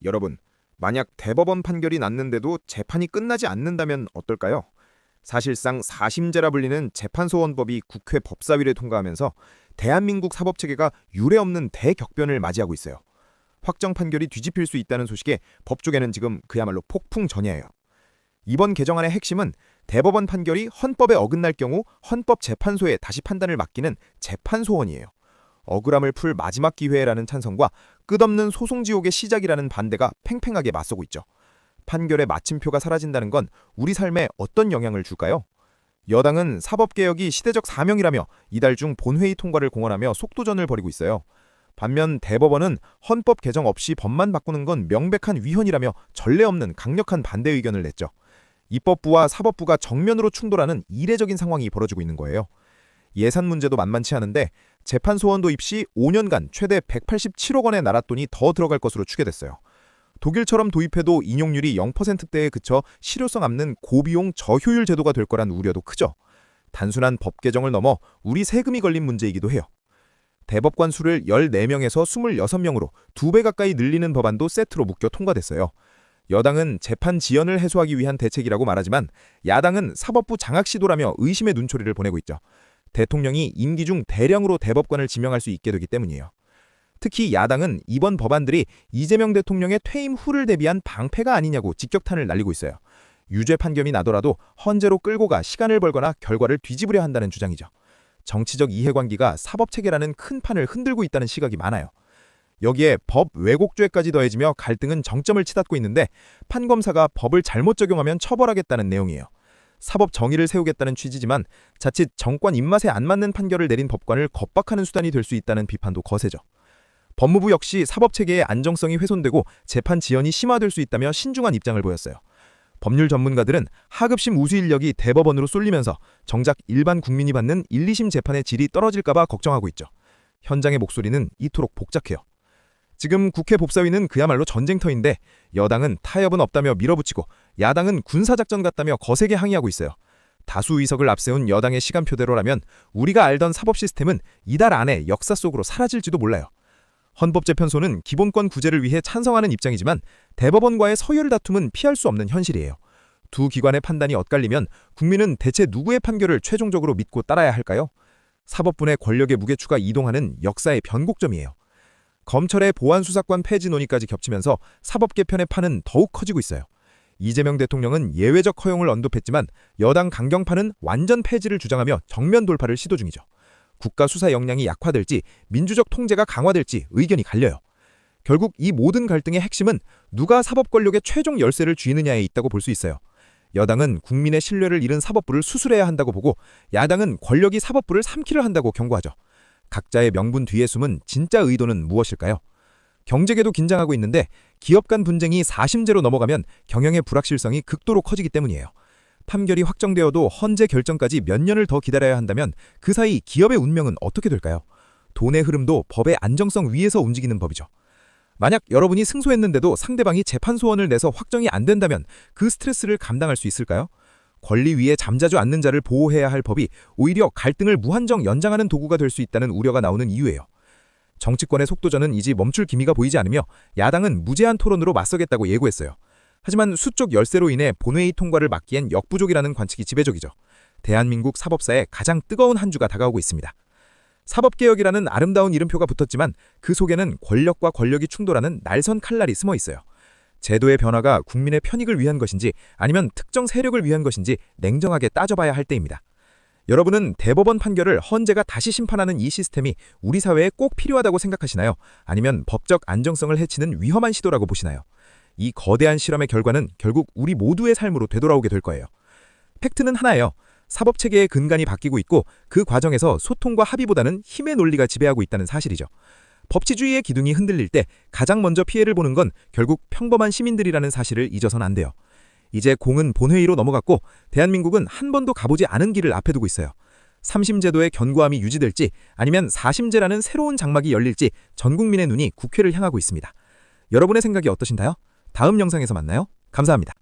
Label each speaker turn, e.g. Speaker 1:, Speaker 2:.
Speaker 1: 여러분, 만약 대법원 판결이 났는데도 재판이 끝나지 않는다면 어떨까요? 사실상 사심제라 불리는 재판소원법이 국회 법사위를 통과하면서 대한민국 사법체계가 유례없는 대격변을 맞이하고 있어요. 확정 판결이 뒤집힐 수 있다는 소식에 법조계는 지금 그야말로 폭풍 전야예요. 이번 개정안의 핵심은 대법원 판결이 헌법에 어긋날 경우 헌법재판소에 다시 판단을 맡기는 재판소원이에요. 억울함을 풀 마지막 기회라는 찬성과 끝없는 소송지옥의 시작이라는 반대가 팽팽하게 맞서고 있죠. 판결의 마침표가 사라진다는 건 우리 삶에 어떤 영향을 줄까요? 여당은 사법개혁이 시대적 사명이라며 이달 중 본회의 통과를 공언하며 속도전을 벌이고 있어요. 반면 대법원은 헌법 개정 없이 법만 바꾸는 건 명백한 위헌이라며 전례 없는 강력한 반대 의견을 냈죠. 입법부와 사법부가 정면으로 충돌하는 이례적인 상황이 벌어지고 있는 거예요. 예산 문제도 만만치 않은데 재판소원 도입 시 5년간 최대 187억 원의 나랏돈이 더 들어갈 것으로 추계됐어요. 독일처럼 도입해도 인용률이 0%대에 그쳐 실효성 없는 고비용 저효율 제도가 될 거란 우려도 크죠. 단순한 법 개정을 넘어 우리 세금이 걸린 문제이기도 해요. 대법관 수를 14명에서 26명으로 2배 가까이 늘리는 법안도 세트로 묶여 통과됐어요. 여당은 재판 지연을 해소하기 위한 대책이라고 말하지만 야당은 사법부 장악 시도라며 의심의 눈초리를 보내고 있죠. 대통령이 임기 중 대량으로 대법관을 지명할 수 있게 되기 때문이에요. 특히 야당은 이번 법안들이 이재명 대통령의 퇴임 후를 대비한 방패가 아니냐고 직격탄을 날리고 있어요. 유죄 판결이 나더라도 헌재로 끌고 가 시간을 벌거나 결과를 뒤집으려 한다는 주장이죠. 정치적 이해관계가 사법체계라는 큰 판을 흔들고 있다는 시각이 많아요. 여기에 법 왜곡죄까지 더해지며 갈등은 정점을 치닫고 있는데 판검사가 법을 잘못 적용하면 처벌하겠다는 내용이에요. 사법 정의를 세우겠다는 취지지만 자칫 정권 입맛에 안 맞는 판결을 내린 법관을 겁박하는 수단이 될 수 있다는 비판도 거세죠. 법무부 역시 사법체계의 안정성이 훼손되고 재판 지연이 심화될 수 있다며 신중한 입장을 보였어요. 법률 전문가들은 하급심 우수 인력이 대법원으로 쏠리면서 정작 일반 국민이 받는 1, 2심 재판의 질이 떨어질까 봐 걱정하고 있죠. 현장의 목소리는 이토록 복잡해요. 지금 국회 법사위는 그야말로 전쟁터인데 여당은 타협은 없다며 밀어붙이고 야당은 군사작전 같다며 거세게 항의하고 있어요. 다수 의석을 앞세운 여당의 시간표대로라면 우리가 알던 사법 시스템은 이달 안에 역사 속으로 사라질지도 몰라요. 헌법재판소는 기본권 구제를 위해 찬성하는 입장이지만 대법원과의 서열 다툼은 피할 수 없는 현실이에요. 두 기관의 판단이 엇갈리면 국민은 대체 누구의 판결을 최종적으로 믿고 따라야 할까요? 사법부의 권력의 무게추가 이동하는 역사의 변곡점이에요. 검찰의 보안수사권 폐지 논의까지 겹치면서 사법 개편의 판은 더욱 커지고 있어요. 이재명 대통령은 예외적 허용을 언급했지만 여당 강경파는 완전 폐지를 주장하며 정면 돌파를 시도 중이죠. 국가 수사 역량이 약화될지 민주적 통제가 강화될지 의견이 갈려요. 결국 이 모든 갈등의 핵심은 누가 사법 권력의 최종 열쇠를 쥐느냐에 있다고 볼 수 있어요. 여당은 국민의 신뢰를 잃은 사법부를 수술해야 한다고 보고 야당은 권력이 사법부를 삼키려 한다고 경고하죠. 각자의 명분 뒤에 숨은 진짜 의도는 무엇일까요? 경제계도 긴장하고 있는데 기업 간 분쟁이 사심제로 넘어가면 경영의 불확실성이 극도로 커지기 때문이에요. 판결이 확정되어도 헌재 결정까지 몇 년을 더 기다려야 한다면 그 사이 기업의 운명은 어떻게 될까요? 돈의 흐름도 법의 안정성 위에서 움직이는 법이죠. 만약 여러분이 승소했는데도 상대방이 재판소원을 내서 확정이 안 된다면 그 스트레스를 감당할 수 있을까요? 권리 위에 잠자지 않는 자를 보호해야 할 법이 오히려 갈등을 무한정 연장하는 도구가 될 수 있다는 우려가 나오는 이유예요. 정치권의 속도전은 이제 멈출 기미가 보이지 않으며 야당은 무제한 토론으로 맞서겠다고 예고했어요. 하지만 수적 열세로 인해 본회의 통과를 막기엔 역부족이라는 관측이 지배적이죠. 대한민국 사법사에 가장 뜨거운 한 주가 다가오고 있습니다. 사법개혁이라는 아름다운 이름표가 붙었지만 그 속에는 권력과 권력이 충돌하는 날선 칼날이 숨어 있어요. 제도의 변화가 국민의 편익을 위한 것인지 아니면 특정 세력을 위한 것인지 냉정하게 따져봐야 할 때입니다. 여러분은 대법원 판결을 헌재가 다시 심판하는 이 시스템이 우리 사회에 꼭 필요하다고 생각하시나요? 아니면 법적 안정성을 해치는 위험한 시도라고 보시나요? 이 거대한 실험의 결과는 결국 우리 모두의 삶으로 되돌아오게 될 거예요. 팩트는 하나예요. 사법체계의 근간이 바뀌고 있고 그 과정에서 소통과 합의보다는 힘의 논리가 지배하고 있다는 사실이죠. 법치주의의 기둥이 흔들릴 때 가장 먼저 피해를 보는 건 결국 평범한 시민들이라는 사실을 잊어서는 안 돼요. 이제 공은 본회의로 넘어갔고 대한민국은 한 번도 가보지 않은 길을 앞에 두고 있어요. 3심 제도의 견고함이 유지될지 아니면 4심제라는 새로운 장막이 열릴지 전 국민의 눈이 국회를 향하고 있습니다. 여러분의 생각이 어떠신가요? 다음 영상에서 만나요. 감사합니다.